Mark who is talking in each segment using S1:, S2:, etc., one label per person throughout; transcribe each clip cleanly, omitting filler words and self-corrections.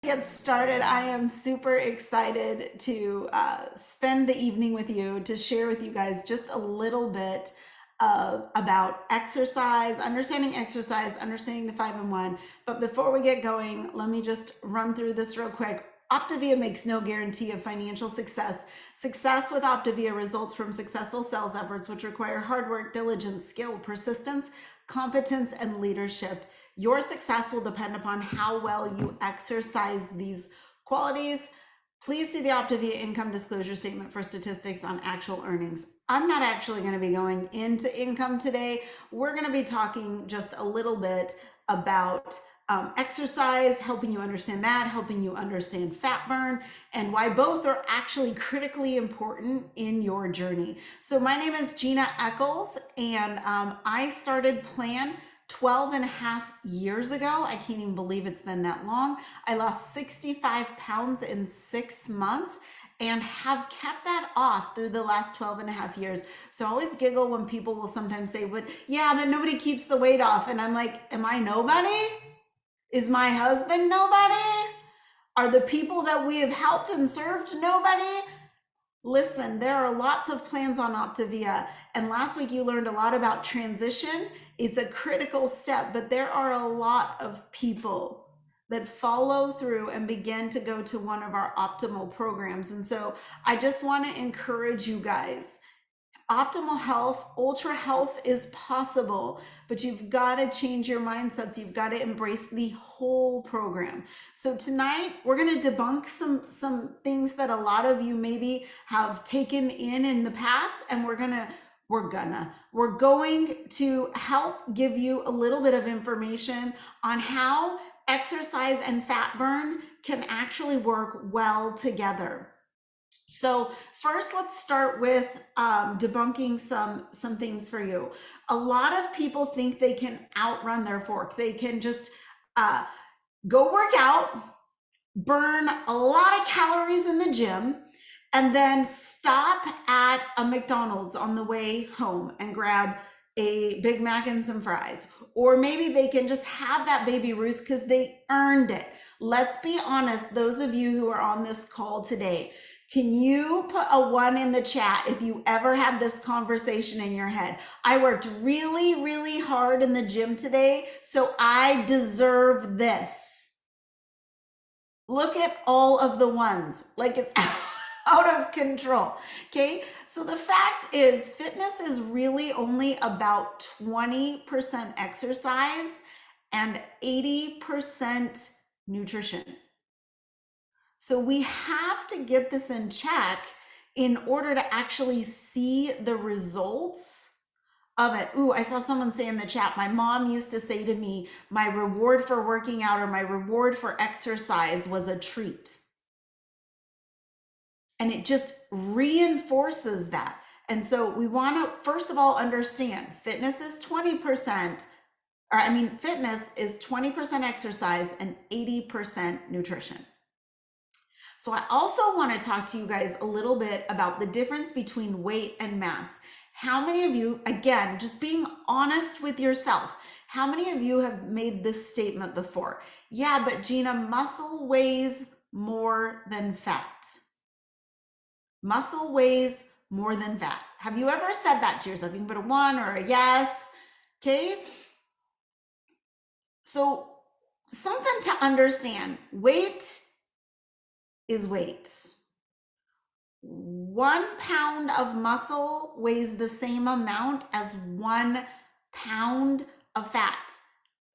S1: Get started. I am super excited to spend the evening with you to share with you guys just a little bit about exercise, understanding the 5-in-1. But before we get going, let me just run through this real quick. OPTAVIA makes no guarantee of financial success. Success with OPTAVIA results from successful sales efforts, which require hard work, diligence, skill, persistence, competence, and leadership. Your success will depend upon how well you exercise these qualities. Please see the OPTAVIA Income Disclosure Statement for statistics on actual earnings. I'm not actually going to be going into income today. We're going to be talking just a little bit about exercise, helping you understand that, helping you understand fat burn, and why both are actually critically important in your journey. So my name is Gina Echols, and I started Plan 12 and a half years ago. I can't even believe it's been that long. I lost 65 pounds in 6 months and have kept that off through the last 12 and a half years. So I always giggle when people will sometimes say, but nobody keeps the weight off. And I'm like, am I nobody? Is my husband nobody? Are the people that we have helped and served nobody? Listen, there are lots of plans on OPTAVIA, and last week you learned a lot about transition. It's a critical step, but there are a lot of people that follow through and begin to go to one of our optimal programs. And so I just want to encourage you guys. Optimal health, ultra health is possible, but you've got to change your mindsets. You've got to embrace the whole program. So tonight we're going to debunk some things that a lot of you maybe have taken in the past, and we're going to help give you a little bit of information on how exercise and fat burn can actually work well together. So first, let's start with debunking some things for you. A lot of people think they can outrun their fork. They can just go work out, burn a lot of calories in the gym, and then stop at a McDonald's on the way home and grab a Big Mac and some fries. Or maybe they can just have that Baby Ruth because they earned it. Let's be honest, those of you who are on this call today, can you put a 1 in the chat if you ever had this conversation in your head? I worked really, really hard in the gym today, so I deserve this. Look at all of the ones, like it's out of control. Okay, so the fact is, fitness is really only about 20% exercise and 80% nutrition. So we have to get this in check in order to actually see the results of it. Ooh, I saw someone say in the chat, my mom used to say to me, my reward for working out or my reward for exercise was a treat. And it just reinforces that. And so we want to, first of all, understand fitness is 20%, fitness is 20% exercise and 80% nutrition. So I also want to talk to you guys a little bit about the difference between weight and mass. How many of you, again, just being honest with yourself, how many of you have made this statement before? Yeah, but Gina, muscle weighs more than fat. Muscle weighs more than fat. Have you ever said that to yourself? You can put a 1 or a yes, okay? So something to understand, weight is weight. 1 pound of muscle weighs the same amount as 1 pound of fat.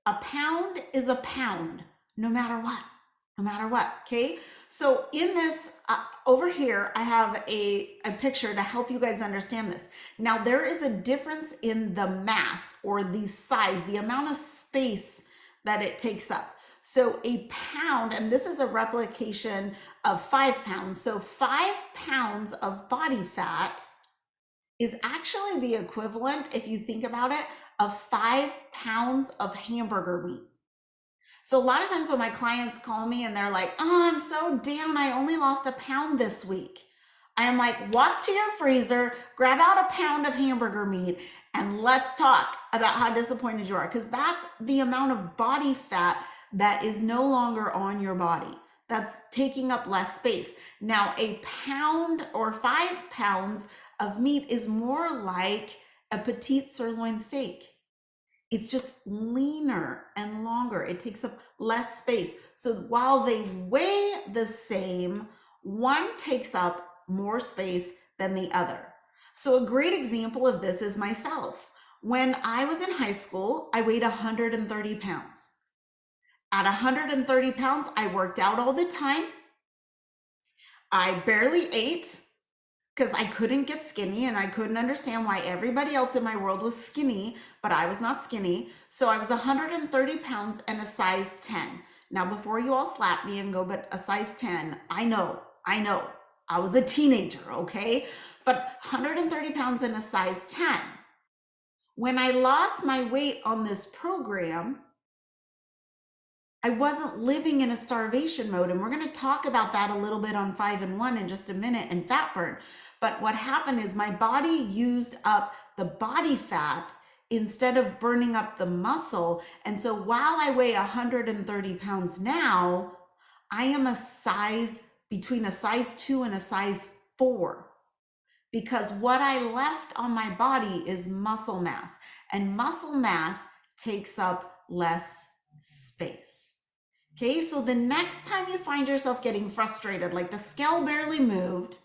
S1: A pound is a pound, no matter what, okay? So in this, over here, I have a picture to help you guys understand this. Now, there is a difference in the mass or the size, the amount of space that it takes up. So a pound, and this is a replication of 5 pounds. So 5 pounds of body fat is actually the equivalent, if you think about it, of 5 pounds of hamburger meat. So a lot of times when my clients call me and they're like, oh, I'm so down, I only lost a pound this week. I am like, walk to your freezer, grab out a pound of hamburger meat, and let's talk about how disappointed you are, because that's the amount of body fat that is no longer on your body. that's taking up less space. Now, a pound or 5 pounds of meat is more like a petite sirloin steak. It's just leaner and longer. It takes up less space. So while they weigh the same, one takes up more space than the other. So a great example of this is myself. When I was in high school, I weighed 130 pounds. At 130 pounds, I worked out all the time. I barely ate because I couldn't get skinny, and I couldn't understand why everybody else in my world was skinny, but I was not skinny. So I was 130 pounds and a size 10. Now, before you all slap me and go, but a size 10, I know. I was a teenager, okay? But 130 pounds and a size 10. When I lost my weight on this program, I wasn't living in a starvation mode. And we're going to talk about that a little bit on 5 and 1 in just a minute and fat burn. But what happened is my body used up the body fat instead of burning up the muscle. And so while I weigh 130 pounds now, I am a size between a size 2 and a size 4. Because what I left on my body is muscle mass, and muscle mass takes up less space. Okay, so the next time you find yourself getting frustrated, like the scale barely moved,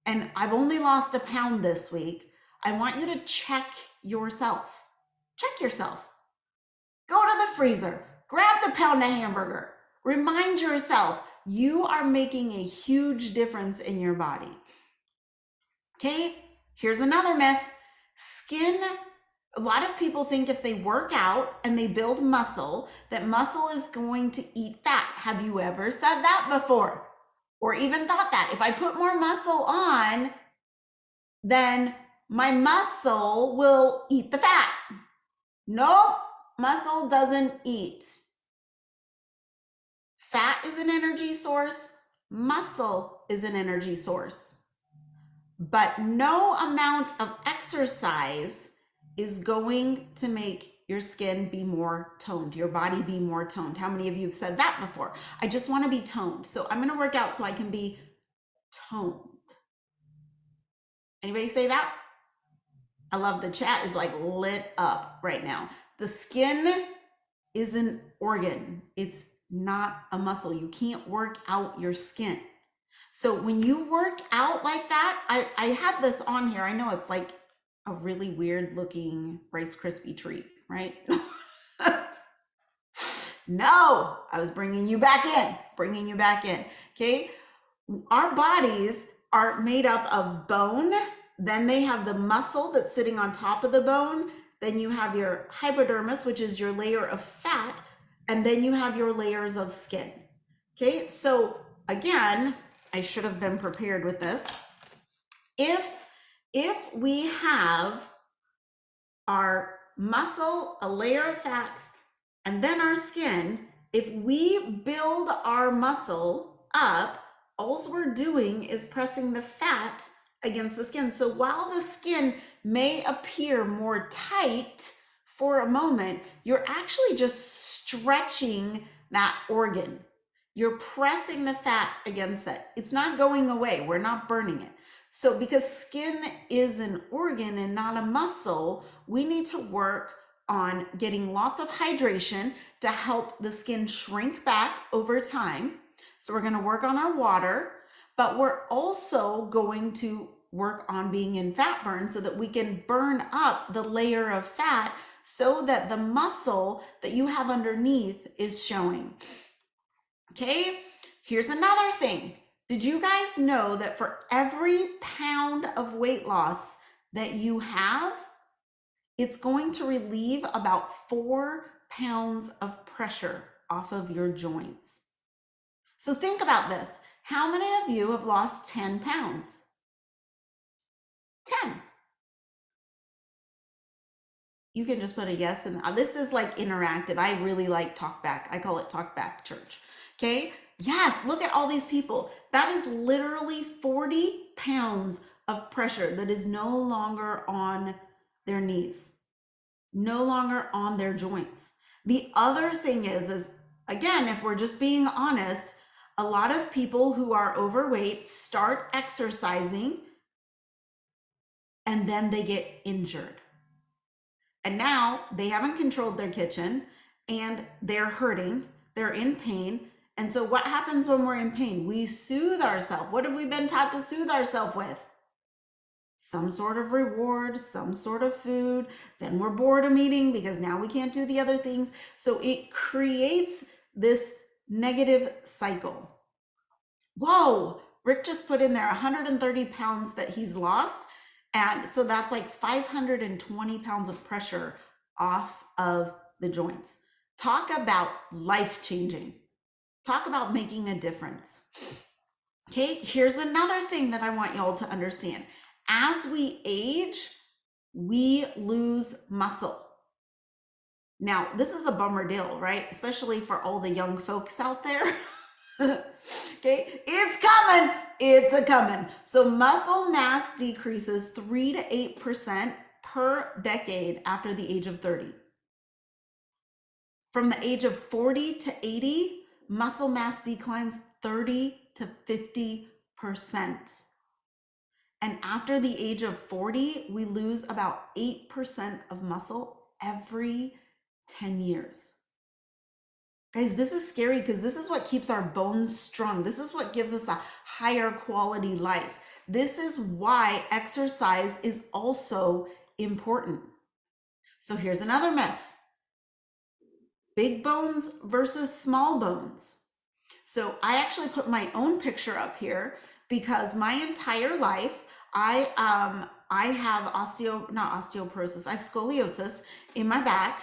S1: and I've only lost a pound this week, I want you to check yourself. Check yourself. Go to the freezer, grab the pound of hamburger. Remind yourself you are making a huge difference in your body. Okay, here's another myth. A lot of people think if they work out and they build muscle, that muscle is going to eat fat. Have you ever said that before? Or even thought that if I put more muscle on, then my muscle will eat the fat? Nope, muscle doesn't eat. Fat is an energy source. Muscle is an energy source. But no amount of exercise is going to make your skin be more toned, your body be more toned. How many of you have said that before? I just want to be toned. So I'm going to work out so I can be toned. Anybody say that? I love the chat is like lit up right now. The skin is an organ. It's not a muscle. You can't work out your skin. So when you work out like that, I have this on here. I know it's like a really weird looking Rice Krispie treat, right? No, I was bringing you back in, okay? Our bodies are made up of bone, then they have the muscle that's sitting on top of the bone, then you have your hypodermis, which is your layer of fat, and then you have your layers of skin, okay? So again, I should have been prepared with this. If we have our muscle, a layer of fat, and then our skin, if we build our muscle up, all we're doing is pressing the fat against the skin. So while the skin may appear more tight for a moment, you're actually just stretching that organ. You're pressing the fat against that. It's not going away. We're not burning it. So because skin is an organ and not a muscle, we need to work on getting lots of hydration to help the skin shrink back over time. So we're going to work on our water, but we're also going to work on being in fat burn so that we can burn up the layer of fat so that the muscle that you have underneath is showing. Okay, here's another thing. Did you guys know that for every pound of weight loss that you have, it's going to relieve about 4 pounds of pressure off of your joints? So think about this. How many of you have lost 10 pounds? 10. You can just put a yes in. This is like interactive. I really like talk back. I call it talk back church. Okay. Yes, look at all these people. That is literally 40 pounds of pressure that is no longer on their knees, no longer on their joints. The other thing is again, if we're just being honest, A lot of people who are overweight start exercising and then they get injured. And now they haven't controlled their kitchen and they're hurting, they're in pain. And so, what happens when we're in pain? We soothe ourselves. What have we been taught to soothe ourselves with? Some sort of reward, some sort of food. Then we're bored of eating because now we can't do the other things. So, it creates this negative cycle. Whoa, Rick just put in there 130 pounds that he's lost. And so that's like 520 pounds of pressure off of the joints. Talk about life changing. Talk about making a difference. Okay, here's another thing that I want y'all to understand. As we age, we lose muscle. Now, this is a bummer deal, right? Especially for all the young folks out there. Okay, it's coming. It's a coming. So muscle mass decreases 3 to 8% per decade after the age of 30. From the age of 40 to 80, muscle mass declines 30 to 50%. And after the age of 40, we lose about 8% of muscle every 10 years. Guys, this is scary because this is what keeps our bones strong. This is what gives us a higher quality life. This is why exercise is also important. So here's another myth. Big bones versus small bones. So I actually put my own picture up here because my entire life, I have I have scoliosis in my back.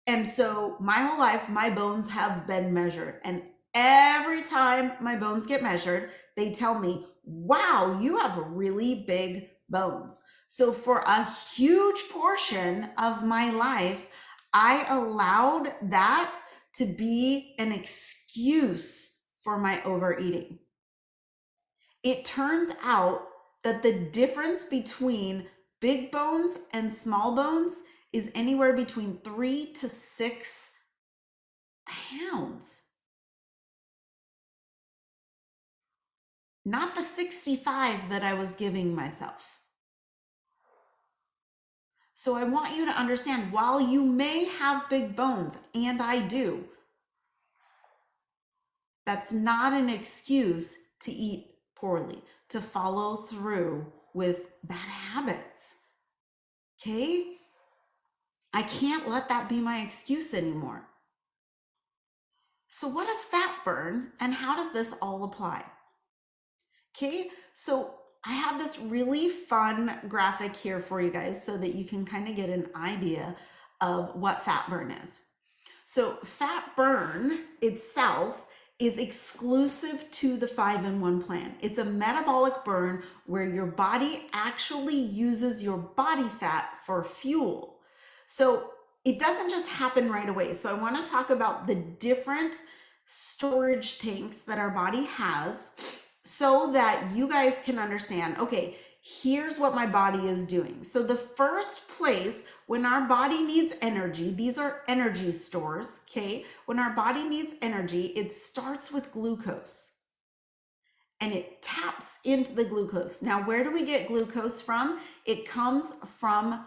S1: And so my whole life, my bones have been measured. And every time my bones get measured, they tell me, wow, you have really big bones. So for a huge portion of my life, I allowed that to be an excuse for my overeating. It turns out that the difference between big bones and small bones is anywhere between 3 to 6 pounds. Not the 65 that I was giving myself. So I want you to understand, while you may have big bones, and I do, that's not an excuse to eat poorly, to follow through with bad habits. Okay? I can't let that be my excuse anymore. So what is fat burn and how does this all apply? Okay, so I have this really fun graphic here for you guys so that you can kind of get an idea of what fat burn is. So fat burn itself is exclusive to the 5-in-1 plan. It's a metabolic burn where your body actually uses your body fat for fuel. So it doesn't just happen right away. So I want to talk about the different storage tanks that our body has so that you guys can understand, okay, here's what my body is doing. So the first place when our body needs energy, these are energy stores, okay? When our body needs energy, it starts with glucose and it taps into the glucose. Now, where do we get glucose from? It comes from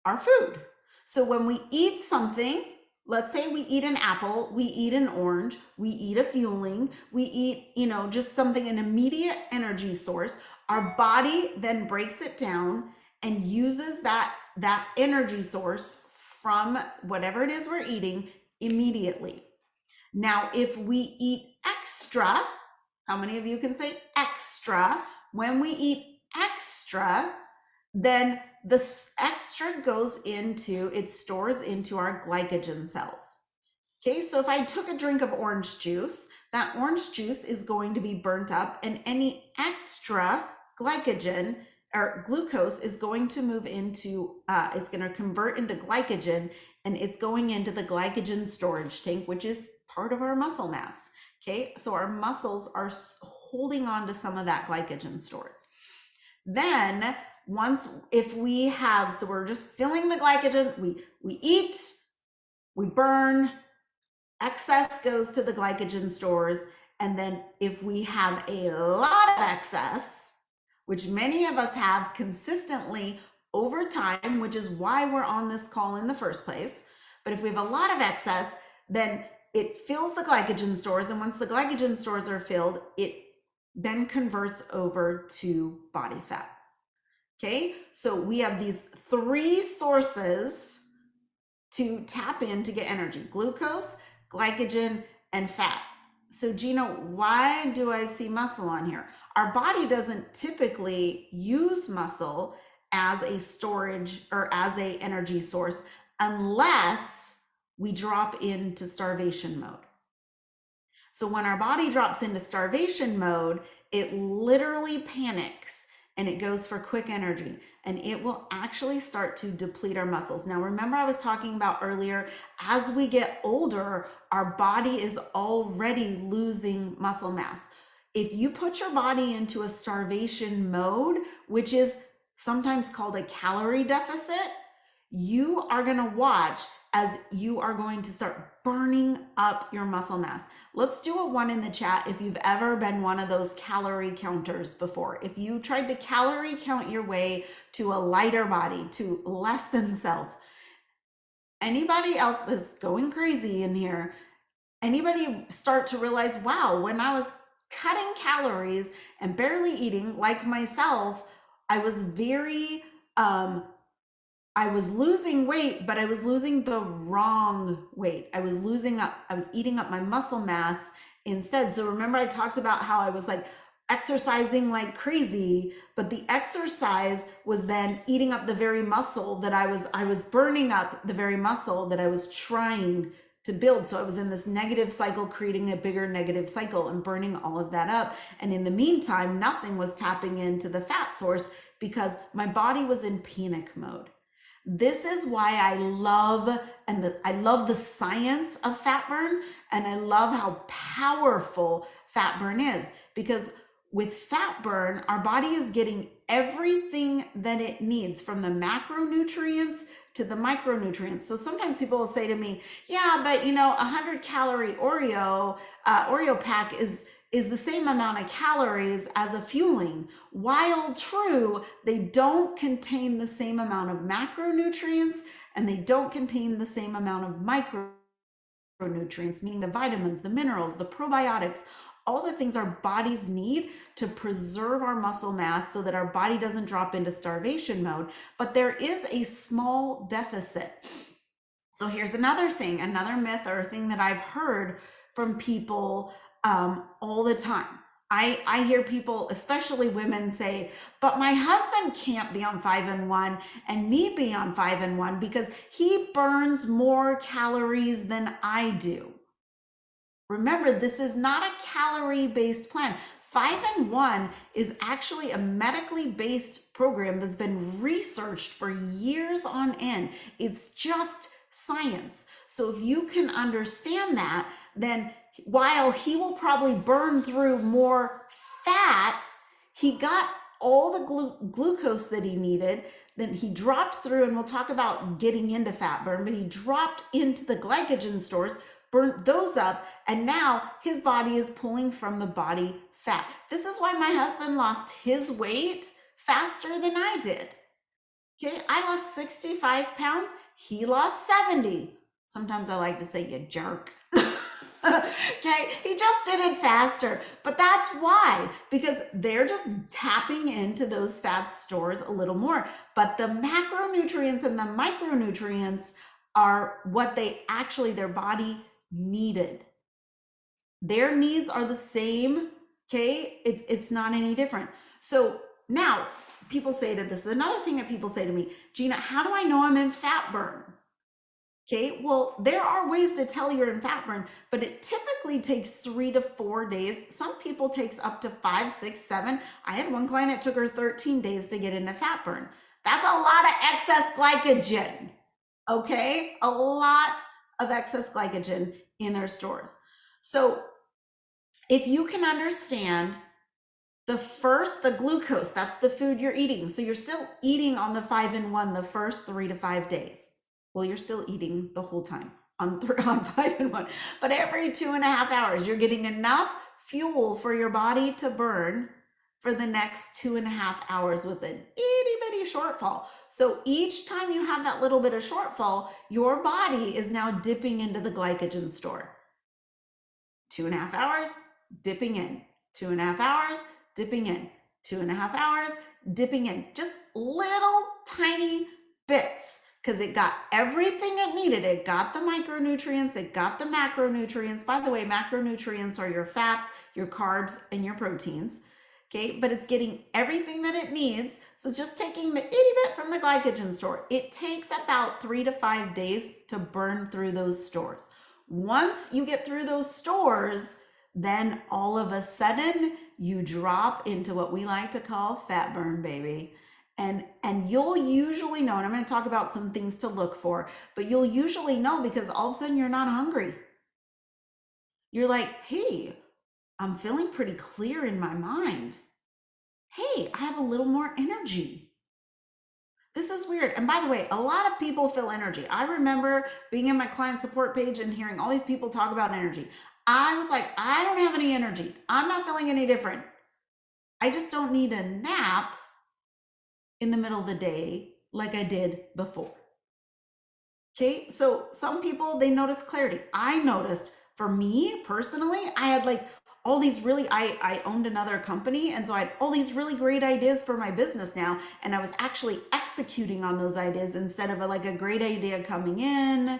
S1: our food. So when we eat something, let's say we eat an apple, we eat an orange, we eat a fueling, we eat, just something, an immediate energy source, our body then breaks it down and uses that energy source from whatever it is we're eating immediately. Now, if we eat extra, how many of you can say extra? When we eat extra, then the extra it stores into our glycogen cells. Okay, so if I took a drink of orange juice, that orange juice is going to be burnt up and any extra glycogen or glucose is going to move into, it's going to convert into glycogen and it's going into the glycogen storage tank, which is part of our muscle mass. Okay, so our muscles are holding on to some of that glycogen stores. Then so we're just filling the glycogen, we eat, we burn, excess goes to the glycogen stores, And then if we have a lot of excess, which many of us have consistently over time, which is why we're on this call in the first place. But if we have a lot of excess, then it fills the glycogen stores. And once the glycogen stores are filled, it then converts over to body fat. Okay, so we have these three sources to tap in to get energy: glucose, glycogen, and fat. So Gina, why do I see muscle on here? Our body doesn't typically use muscle as a storage or as a energy source unless we drop into starvation mode. So when our body drops into starvation mode, it literally panics and it goes for quick energy, and it will actually start to deplete our muscles. Now, remember I was talking about earlier, as we get older, our body is already losing muscle mass. If you put your body into a starvation mode, which is sometimes called a calorie deficit, you are going to watch as you are going to start burning up your muscle mass. Let's do a 1 in the chat if you've ever been one of those calorie counters before. If you tried to calorie count your way to a lighter body, to less than self. Anybody else that's going crazy in here? Anybody start to realize, wow, when I was cutting calories and barely eating, like myself, I was I was losing weight, but I was losing the wrong weight. I was eating up my muscle mass instead. So remember I talked about how I was like exercising like crazy, but the exercise was then eating up the very muscle that I was burning up the very muscle that I was trying to build. So I was in this negative cycle, creating a bigger negative cycle and burning all of that up. And in the meantime, nothing was tapping into the fat source because my body was in panic mode. This is why I love the science of fat burn, and I love how powerful fat burn is, because with fat burn, our body is getting everything that it needs, from the macronutrients to the micronutrients. So sometimes people will say to me, yeah, but 100-calorie Oreo pack is the same amount of calories as a fueling. While true, they don't contain the same amount of macronutrients and they don't contain the same amount of micronutrients, meaning the vitamins, the minerals, the probiotics, all the things our bodies need to preserve our muscle mass so that our body doesn't drop into starvation mode. But there is a small deficit. So here's another thing, another myth or a thing that I've heard from people all the time. I hear people, especially women, say, but my husband can't be on 5-in-1 and me be on 5-in-1 because he burns more calories than I do. Remember, this is not a calorie-based plan. 5-in-1 is actually a medically based program that's been researched for years on end. It's just science. So if you can understand that, then while he will probably burn through more fat, he got all the glucose that he needed. Then he dropped through, and we'll talk about getting into fat burn, but he dropped into the glycogen stores, burnt those up, and now his body is pulling from the body fat. This is why my husband lost his weight faster than I did. Okay, I lost 65 pounds, he lost 70. Sometimes I like to say, you jerk. Okay, he just did it faster, but that's why, because they're just tapping into those fat stores a little more. But the macronutrients and the micronutrients are what their body needed. Their needs are the same. Okay, it's not any different. So now people say that this is another thing that people say to me, Gina, how do I know I'm in fat burn? Okay, well, there are ways to tell you're in fat burn, but it typically takes 3 to 4 days. Some people takes up to 5, 6, 7. I had one client, it took her 13 days to get into fat burn. That's a lot of excess glycogen. Okay, a lot of excess glycogen in their stores. So if you can understand the glucose, that's the food you're eating. So you're still eating on the 5-in-1 the first 3 to 5 days. Well, you're still eating the whole time on 5-in-1, but every 2.5 hours, you're getting enough fuel for your body to burn for the next 2.5 hours with an itty bitty shortfall. So each time you have that little bit of shortfall, your body is now dipping into the glycogen store. 2.5 hours, dipping in. 2.5 hours, dipping in. 2.5 hours, dipping in. Just little tiny bits, because it got everything it needed. It got the micronutrients, it got the macronutrients. By the way, macronutrients are your fats, your carbs, and your proteins. Okay, but it's getting everything that it needs. So it's just taking the itty bit from the glycogen store. It takes about 3 to 5 days to burn through those stores. Once you get through those stores, then all of a sudden you drop into what we like to call fat burn, baby. And you'll usually know, and I'm going to talk about some things to look for, but you'll usually know because all of a sudden you're not hungry. You're like, hey, I'm feeling pretty clear in my mind. Hey, I have a little more energy. This is weird. And by the way, a lot of people feel energy. I remember being in my client support page and hearing all these people talk about energy. I was like, I don't have any energy. I'm not feeling any different. I just don't need a nap in the middle of the day like I did before. Okay, so some people, they notice clarity. I noticed, for me personally, I had like all these really, I owned another company, and so I had all these really great ideas for my business now, and I was actually executing on those ideas instead of like a great idea coming in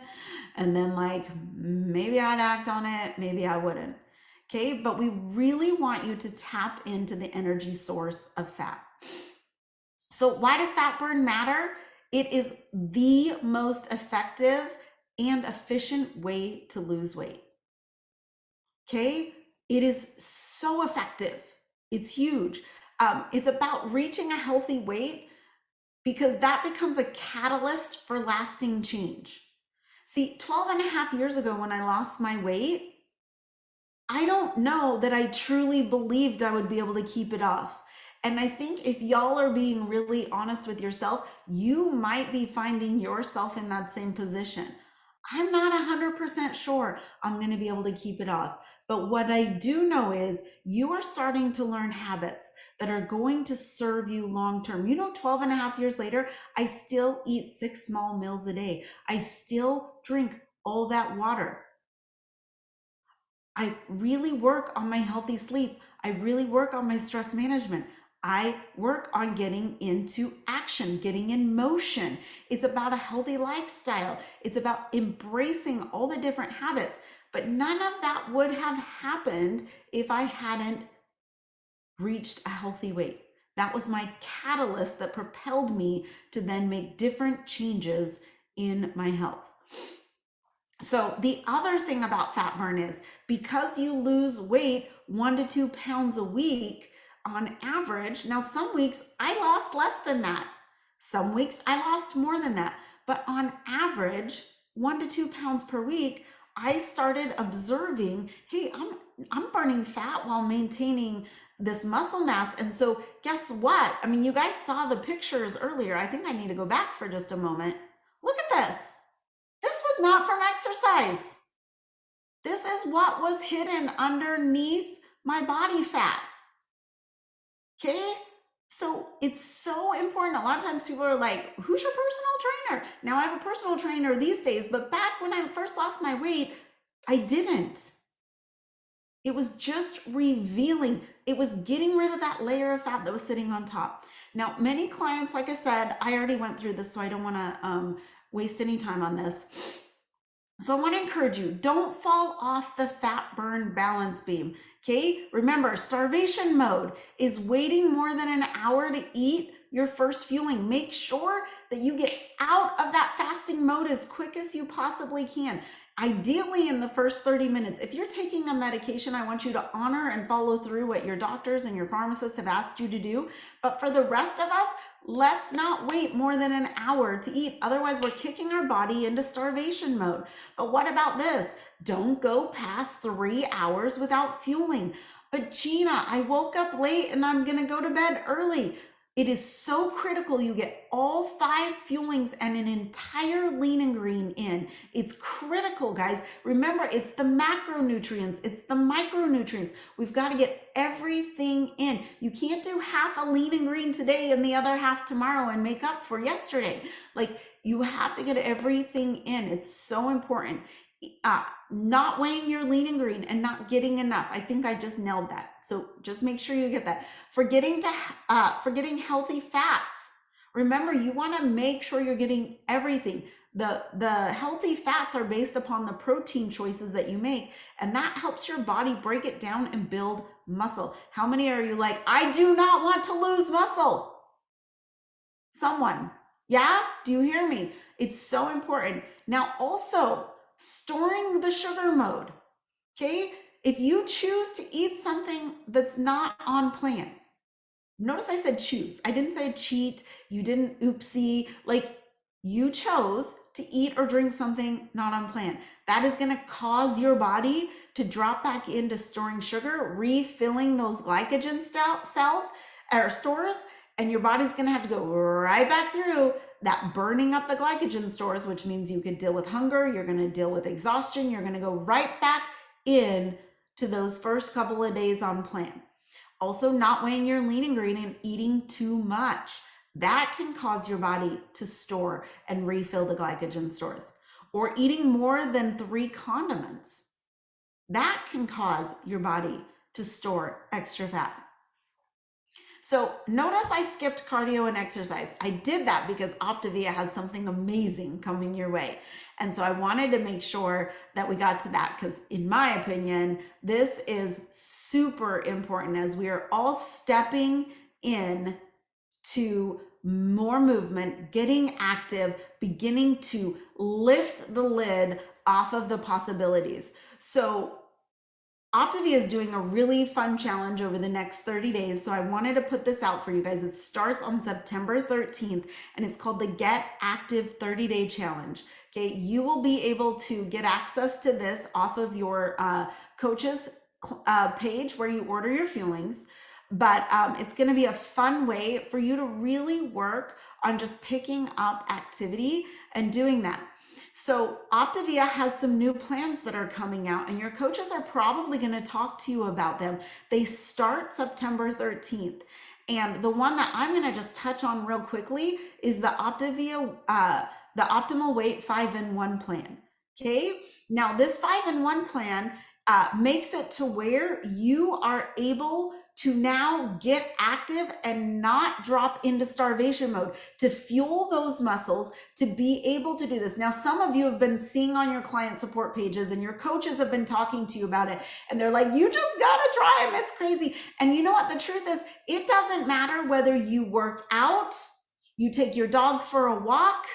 S1: and then like maybe I'd act on it, maybe I wouldn't. Okay, but we really want you to tap into the energy source of fat. So why does fat burn matter? It is the most effective and efficient way to lose weight. Okay, it is so effective. It's huge. It's about reaching a healthy weight because that becomes a catalyst for lasting change. See, 12 and a half years ago when I lost my weight, I don't know that I truly believed I would be able to keep it off. And I think if y'all are being really honest with yourself, you might be finding yourself in that same position. I'm not 100% sure I'm going to be able to keep it off. But what I do know is you are starting to learn habits that are going to serve you long term. 12 and a half years later, I still eat 6 small meals a day. I still drink all that water. I really work on my healthy sleep. I really work on my stress management. I work on getting into action, getting in motion. It's about a healthy lifestyle. It's about embracing all the different habits. But none of that would have happened if I hadn't reached a healthy weight. That was my catalyst that propelled me to then make different changes in my health. So the other thing about fat burn is because you lose weight 1 to 2 pounds a week on average. Now, some weeks I lost less than that. Some weeks I lost more than that. But on average, 1 to 2 pounds per week, I started observing, hey, I'm burning fat while maintaining this muscle mass. And so guess what? I mean, you guys saw the pictures earlier. I think I need to go back for just a moment. Look at this. This was not from exercise. This is what was hidden underneath my body fat. Okay? So it's so important. A lot of times people are like, who's your personal trainer? Now I have a personal trainer these days, but back when I first lost my weight, I didn't. It was just revealing. It was getting rid of that layer of fat that was sitting on top. Now, many clients, like I said, I already went through this, so I don't want to waste any time on this. So I want to encourage you, don't fall off the fat burn balance beam. Okay, remember, starvation mode is waiting more than an hour to eat your first fueling. Make sure that you get out of that fasting mode as quick as you possibly can. Ideally in the first 30 minutes. If you're taking a medication, I want you to honor and follow through what your doctors and your pharmacists have asked you to do. But for the rest of us, let's not wait more than an hour to eat. Otherwise, we're kicking our body into starvation mode. But what about this? Don't go past 3 hours without fueling. But Gina, I woke up late and I'm going to go to bed early. It is so critical you get all 5 fuelings and an entire lean and green in. It's critical, guys. Remember, it's the macronutrients, it's the micronutrients. We've got to get everything in. You can't do half a lean and green today and the other half tomorrow and make up for yesterday. Like, you have to get everything in. It's so important. Not weighing your lean and green and not getting enough. I think I just nailed that. So just make sure you get that. Forgetting healthy fats. Remember, you want to make sure you're getting everything. The healthy fats are based upon the protein choices that you make, and that helps your body break it down and build muscle. How many are you like, I do not want to lose muscle? Someone, yeah? Do you hear me? It's so important. Now also, storing the sugar mode, okay? If you choose to eat something that's not on plan, notice I said choose. I didn't say cheat. You didn't oopsie. Like, you chose to eat or drink something not on plan. That is going to cause your body to drop back into storing sugar, refilling those glycogen cells or stores, and your body's going to have to go right back through that burning up the glycogen stores, which means you could deal with hunger, you're going to deal with exhaustion, you're going to go right back in to those first couple of days on plan. Also, not weighing your lean and green and eating too much. That can cause your body to store and refill the glycogen stores. Or eating more than 3 condiments. That can cause your body to store extra fat. So notice I skipped cardio and exercise. I did that because OPTAVIA has something amazing coming your way. And so I wanted to make sure that we got to that because, in my opinion, this is super important as we are all stepping in to more movement, getting active, beginning to lift the lid off of the possibilities. So OPTAVIA is doing a really fun challenge over the next 30 days. So I wanted to put this out for you guys. It starts on September 13th and it's called the Get Active 30-Day Challenge. Okay, you will be able to get access to this off of your coach's page where you order your fuelings. But it's going to be a fun way for you to really work on just picking up activity and doing that. So OPTAVIA has some new plans that are coming out, and your coaches are probably going to talk to you about them. They start September 13th. And the one that I'm going to just touch on real quickly is the OPTAVIA, the Optimal Weight 5-in-1 plan. Okay. Now this 5-in-1 plan makes it to where you are able to now get active and not drop into starvation mode, to fuel those muscles, to be able to do this. Now, some of you have been seeing on your client support pages and your coaches have been talking to you about it. And they're like, you just gotta try them, it's crazy. And you know what? The truth is, it doesn't matter whether you work out, you take your dog for a walk,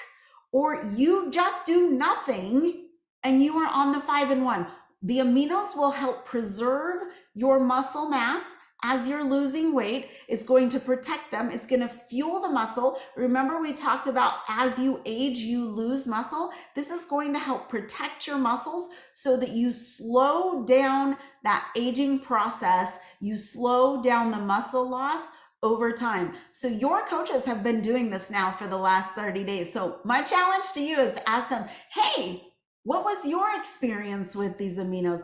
S1: or you just do nothing and you are on the 5-in-1. The aminos will help preserve your muscle mass as you're losing weight. It's going to protect them. It's going to fuel the muscle. Remember, we talked about as you age, you lose muscle. This is going to help protect your muscles so that you slow down that aging process. You slow down the muscle loss over time. So your coaches have been doing this now for the last 30 days. So my challenge to you is to ask them, hey, what was your experience with these aminos?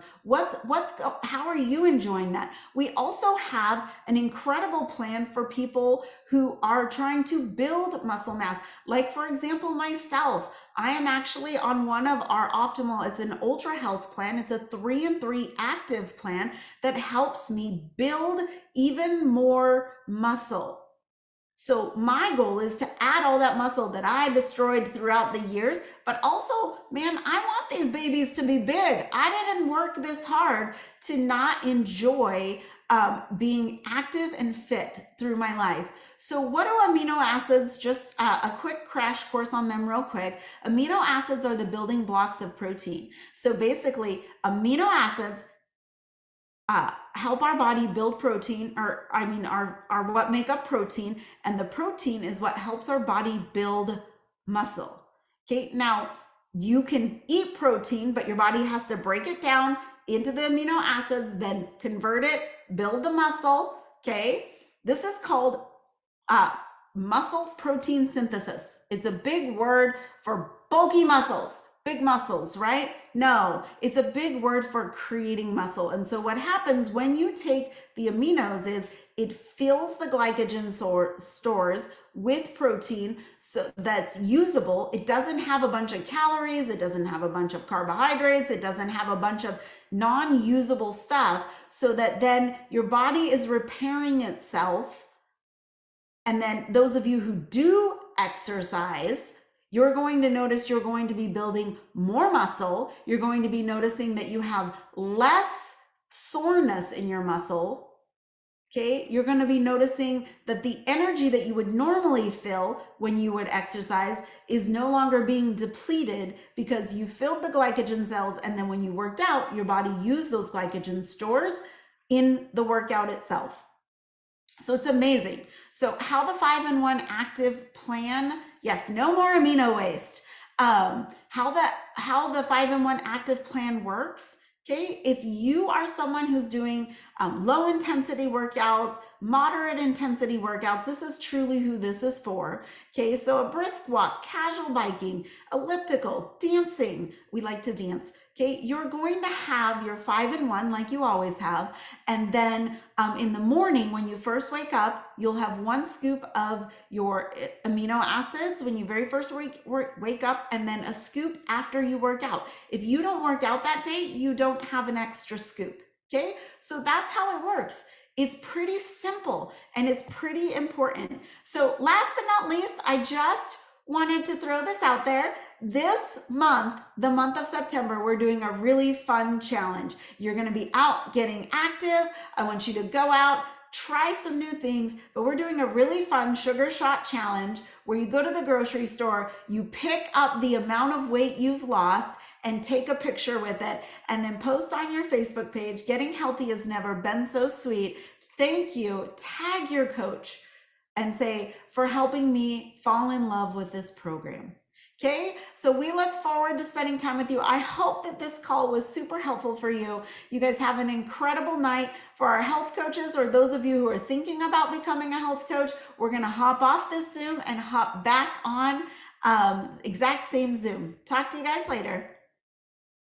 S1: How are you enjoying that? We also have an incredible plan for people who are trying to build muscle mass. Like, for example, myself, I am actually on one of our optimal, it's an ultra health plan. It's a 3-in-3 active plan that helps me build even more muscle. So my goal is to add all that muscle that I destroyed throughout the years, but also, man, I want these babies to be big. I didn't work this hard to not enjoy being active and fit through my life. So what do amino acids, just a quick crash course on them real quick. Amino acids are the building blocks of protein. So basically, amino acids help our body build protein, are what make up protein, and the protein is what helps our body build muscle. Okay, now you can eat protein, but your body has to break it down into the amino acids, then convert it, build the muscle. Okay, this is called Uh, muscle protein synthesis. It's a big word for bulky muscles, big muscles, right? No, it's a big word for creating muscle. And so what happens when you take the aminos is it fills the glycogen stores with protein so that's usable. It doesn't have a bunch of calories, it doesn't have a bunch of carbohydrates, it doesn't have a bunch of non-usable stuff, so that then your body is repairing itself. And then those of you who do exercise, you're going to notice you're going to be building more muscle. You're going to be noticing that you have less soreness in your muscle. Okay, you're going to be noticing that the energy that you would normally feel when you would exercise is no longer being depleted because you filled the glycogen cells, and then when you worked out, your body used those glycogen stores in the workout itself. So it's amazing. So how the 5-in-1 active plan, yes, no more amino waste. How the 5-in-1 active plan works. Okay, if you are someone who's doing low intensity workouts, moderate intensity workouts, this is truly who this is for. Okay, so a brisk walk, casual biking, elliptical, dancing. We like to dance. Okay, you're going to have your 5-in-1 like you always have. And then in the morning, when you first wake up, you'll have 1 scoop of your amino acids when you very first wake up, and then a scoop after you work out. If you don't work out that day, you don't have an extra scoop. Okay, so that's how it works. It's pretty simple and it's pretty important. So last but not least, I just wanted to throw this out there. This month, the month of September, we're doing a really fun challenge. You're going to be out getting active. I want you to go out, try some new things, but we're doing a really fun sugar shot challenge where you go to the grocery store, you pick up the amount of weight you've lost and take a picture with it, and then post on your Facebook page, Getting Healthy Has Never Been So Sweet. Thank you. Tag your coach and say, for helping me fall in love with this program. Okay, so we look forward to spending time with you. I hope that this call was super helpful for you. You guys have an incredible night. For our health coaches, or those of you who are thinking about becoming a health coach, we're gonna hop off this Zoom and hop back on exact same Zoom. Talk to you guys later.